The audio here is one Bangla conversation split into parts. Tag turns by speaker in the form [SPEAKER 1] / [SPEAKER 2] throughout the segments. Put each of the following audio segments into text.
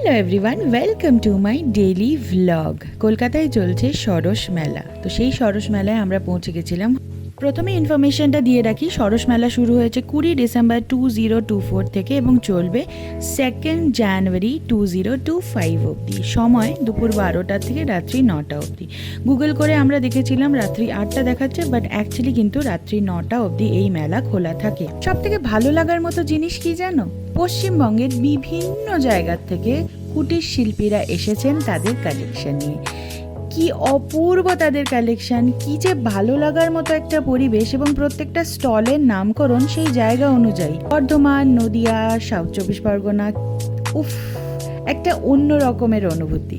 [SPEAKER 1] Hello everyone, welcome to my daily vlog. কলকাতায় চলছে সরস মেলা। তো সেই সরস মেলায় আমরা পৌঁছে গেছিলাম। প্রথমে ইনফরমেশনটা দিয়ে রাখি, সরস মেলা শুরু হয়েছে 20 ডিসেম্বর 2024 থেকে এবং চলবে 2 জানুয়ারি 2025 অবধি। সময় দুপুর 12টা থেকে রাত্রি 9টা অবধি। গুগল করে আমরা দেখেছিলাম রাত্রি 8টা দেখাচ্ছে, বাট অ্যাকচুয়ালি কিন্তু রাত্রি 9টা অবধি এই মেলা খোলা থাকে। সব থেকে ভালো লাগার মতো জিনিস কি জানো? পশ্চিমবঙ্গের বিভিন্ন জায়গার থেকে কুটির শিল্পীরা এসেছেন তাদের কালেকশন নিয়ে। কি অপূর্ব তাদের কালেকশন, কি যে ভালো লাগার মতো একটা পরিবেশ, এবং প্রত্যেকটা স্টলের নামকরণ সেই জায়গা অনুযায়ী। বর্ধমান, নদিয়া, সাউথ 24 পরগনা, উফ, একটা অন্য রকমের অনুভূতি।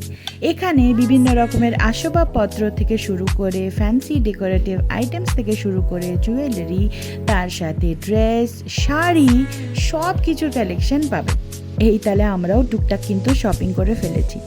[SPEAKER 1] এখানে বিভিন্ন রকমের আসবাবপত্র থেকে শুরু করে ফ্যান্সি ডেকোরেটিভ আইটেমস থেকে শুরু করে জুয়েলারি, তার সাথে ড্রেস, শাড়ি, সব কিছুর কালেকশন পাবে। এই তাহলে আমরাও টুকটাক কিন্তু শপিং করে ফেলেছি।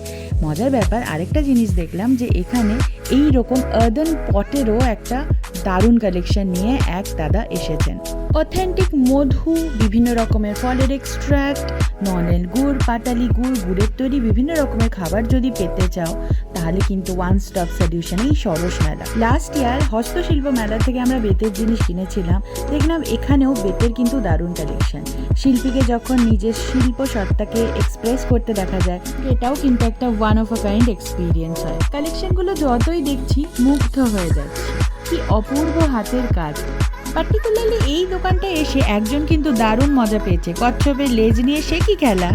[SPEAKER 1] মজার ব্যাপার আরেকটা জিনিস দেখলাম যে এখানে এই রকম আর্দান পটেরও একটা দারুণ কালেকশন নিয়ে এক দাদা এসেছেন। অথেন্টিক মধু, বিভিন্ন রকমের ফলের এক্সট্র্যাক্ট, নলেন গুড়, পাটালি গুড়, গুড়ের তৈরি বিভিন্ন রকমের খাবার যদি পেতে চাও তাহলে কিন্তু ওয়ান স্টপ সলিউশন এই সরস মেলা। লাস্ট ইয়ার হস্তশিল্প মেলা থেকে আমরা বেতের জিনিস কিনেছিলাম, দেখলাম এখানেও বেতের কিন্তু দারুণ কালেকশন। শিল্পীকে যখন নিজের শিল্প সত্তাকে এক্সপ্রেস করতে দেখা যায়, এটাও কিন্তু একটা one of a kind experience হয়। কালেকশনগুলো যতই দেখছি মুগ্ধ হয়ে যাচ্ছে, কি অপূর্ব হাতের কাজ। পার্টিকুলারলি এই দোকানটা এসে একজন কিন্তু দারুণ মজা পেয়েছে। কচ্ছপের লেজ নিয়ে সে কি খেলা,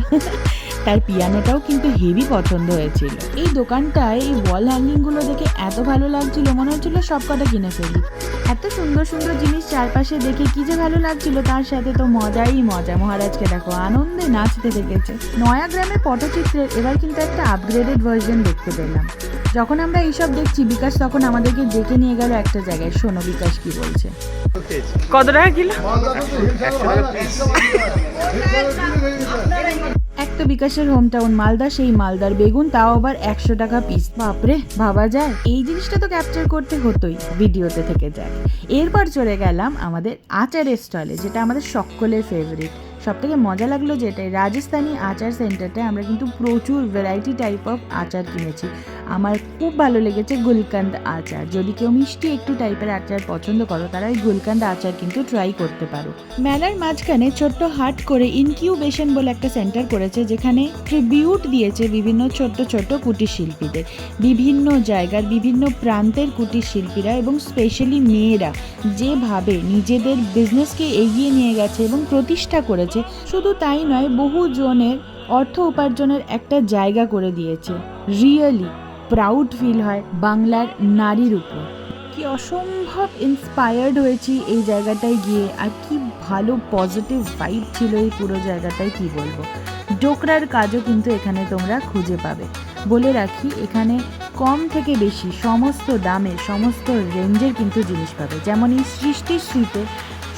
[SPEAKER 1] তার পিয়ানোটাও কিন্তু হেভি পছন্দ হয়েছিল। এই দোকানটায় এই ওয়াল হ্যাঙ্গিংগুলো দেখে এত ভালো লাগছিল, মনে হচ্ছিল সব কটা কিনে ফেলি। এত সুন্দর সুন্দর জিনিস চারপাশে দেখে কি যে ভালো লাগছিল, তার সাথে তো মজাই মজা। মহারাজকে দেখো আনন্দে নাচতে থেকেছে। নয়াগ্রামে পটচিত্রের এবার কিন্তু একটা আপগ্রেডেড ভার্সন দেখতে পেলাম। যখন আমরা এইসব দেখছি, বিকাশ তখন আমাদেরকে ডেকে নিয়ে গেল একটা জায়গায়। শোনো বিকাশ কি বলছে।
[SPEAKER 2] কত টাকা কিলো?
[SPEAKER 1] এক তো বিকাশের হোম টাউন মালদা, সেই মালদার বেগুন তাও আবার 100 টাকা পিস। বাপরে, ভাবা যায়? এই জিনিসটা তো ক্যাপচার করতে হতোই, ভিডিওতে থেকে যায়। এরপর চলে গেলাম আমাদের আচারের স্টলে, যেটা আমাদের সকলের ফেভারিট। সব থেকে মজা লাগলো যেটাই, রাজস্থানী আচার সেন্টারটায় আমরা কিন্তু প্রচুর ভ্যারাইটি টাইপ অফ আচার কিনেছি। আমার খুব ভালো লেগেছে গুলকান্দ আচার। যদি কেউ মিষ্টি একটু টাইপের আচার পছন্দ করো, তারা এই গুলকান্দ আচার কিন্তু ট্রাই করতে পারো। মেলার মাঝখানে ছোট্ট হাট করে ইনকিউবেশন বলে একটা সেন্টার করেছে, যেখানে ট্রিবিউট দিয়েছে বিভিন্ন ছোট্ট ছোট্ট কুটির শিল্পীদের। বিভিন্ন জায়গার বিভিন্ন প্রান্তের কুটির শিল্পীরা এবং স্পেশালি মেয়েরা যেভাবে নিজেদের বিজনেসকে এগিয়ে নিয়ে গেছে এবং প্রতিষ্ঠা করেছে, শুধু তাই নয়, বহু জনের অর্থ উপার্জনের একটা জায়গা করে দিয়েছে। রিয়েলি প্রাউড ফিল হয় বাংলার নারীর উপর। কি অসম্ভব ইন্সপায়ার্ড হয়েছি এই জায়গাটায় গিয়ে, আর কি ভালো পজিটিভ ভাইব ছিল এই পুরো জায়গাটায়, কি বলবো। ডোকরার কাজও কিন্তু এখানে তোমরা খুঁজে পাবে। বলে রাখি, এখানে কম থেকে বেশি সমস্ত দামে সমস্ত রেঞ্জের কিন্তু জিনিস পাবে। যেমন এই সৃষ্টিশ্রীতে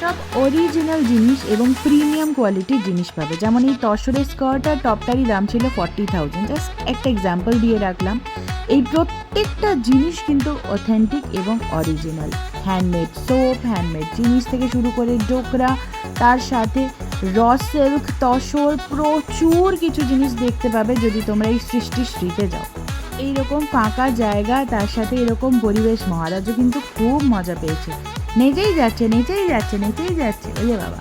[SPEAKER 1] সব অরিজিনাল জিনিস এবং প্রিমিয়াম কোয়ালিটির জিনিস পাবে। যেমন এই তসরের স্কার্ট আর টপটারই দাম ছিল 40,000। জাস্ট একটা এক্সাম্পল দিয়ে রাখলাম। এই প্রত্যেকটা জিনিস কিন্তু অথেন্টিক এবং অরিজিনাল। হ্যান্ডমেড সোপ, হ্যান্ডমেড জিনিস থেকে শুরু করে ডোকরা, তার সাথে র সিল্ক, তসর, প্রচুর কিছু জিনিস দেখতে পাবে যদি তোমরা এই সৃষ্টিশ্রীতে যাও। এইরকম ফাঁকা জায়গা, তার সাথে এরকম পরিবেশ, মহারাজও কিন্তু খুব মজা পেয়েছে। নেচেই যাচ্ছে নেচেই যাচ্ছে নেচেই যাচ্ছে। ওলে বাবা,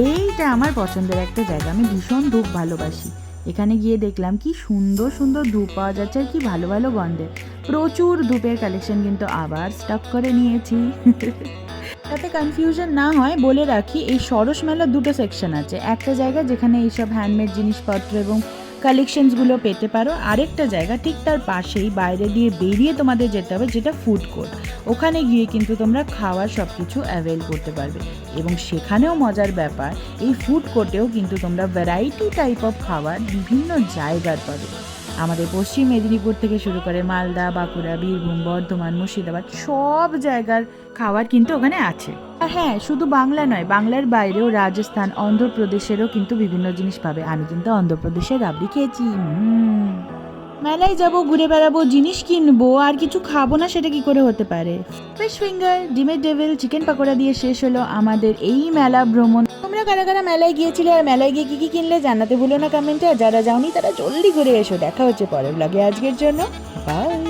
[SPEAKER 1] এইটা আমার পছন্দের একটা জায়গা। আমি ভীষণ ধূপ ভালোবাসি। এখানে গিয়ে দেখলাম কি সুন্দর সুন্দর ধূপ পাওয়া যাচ্ছে, আর কি ভালো ভালো গন্ধে। প্রচুর ধূপের কালেকশন কিন্তু আবার স্টক করে নিয়েছি। তাতে কনফিউশন না হয় বলে রাখি, এই সরস মেলার দুটো সেকশন আছে। একটা জায়গা যেখানে এইসব হ্যান্ডমেড জিনিসপত্র এবং কালেকশনসগুলো পেতে পারো, আরেকটা জায়গা ঠিক তার পাশেই বাইরে দিয়ে বেরিয়ে তোমাদের যেতে হবে, যেটা ফুড কোর্ট। ওখানে গিয়ে কিন্তু তোমরা খাওয়ার সব কিছু অ্যাভেল করতে পারবে। এবং সেখানেও মজার ব্যাপার, এই ফুড কোর্টেও কিন্তু তোমরা ভ্যারাইটি টাইপ অফ খাবার বিভিন্ন জায়গার পাবে। আমাদের পশ্চিম মেদিনীপুর থেকে শুরু করে মালদা, বাঁকুড়া, বীরভূম, বর্ধমান, মুর্শিদাবাদ, সব জায়গার খাবার কিন্তু ওখানে আছে। আর হ্যাঁ, শুধু বাংলা নয়, বাংলার বাইরেও রাজস্থান, অন্ধ্রপ্রদেশেরও কিন্তু বিভিন্ন জিনিস পাবে। আমি কিন্তু অন্ধ্রপ্রদেশের রাবড়ি খেয়েছি। মেলায় যাবো, ঘুরে বেড়াবো, জিনিস কিনবো, আর কিছু খাবো না, সেটা কি করে হতে পারে? ফিশ ফিঙ্গার, ডিমের ডেভিল, চিকেন পাকোড়া দিয়ে শেষ হলো আমাদের এই মেলা ভ্রমণ। তোমরা তোমরা কারা কারা মেলায় গিয়েছিলে আর মেলায় গিয়ে কি কি কিনলে জানাতে ভুলো না কমেন্টে। আর যারা যাওনি তারা জলদি ঘুরে এসো। দেখা হচ্ছে পরের ব্লগে। আজকের জন্য বাই।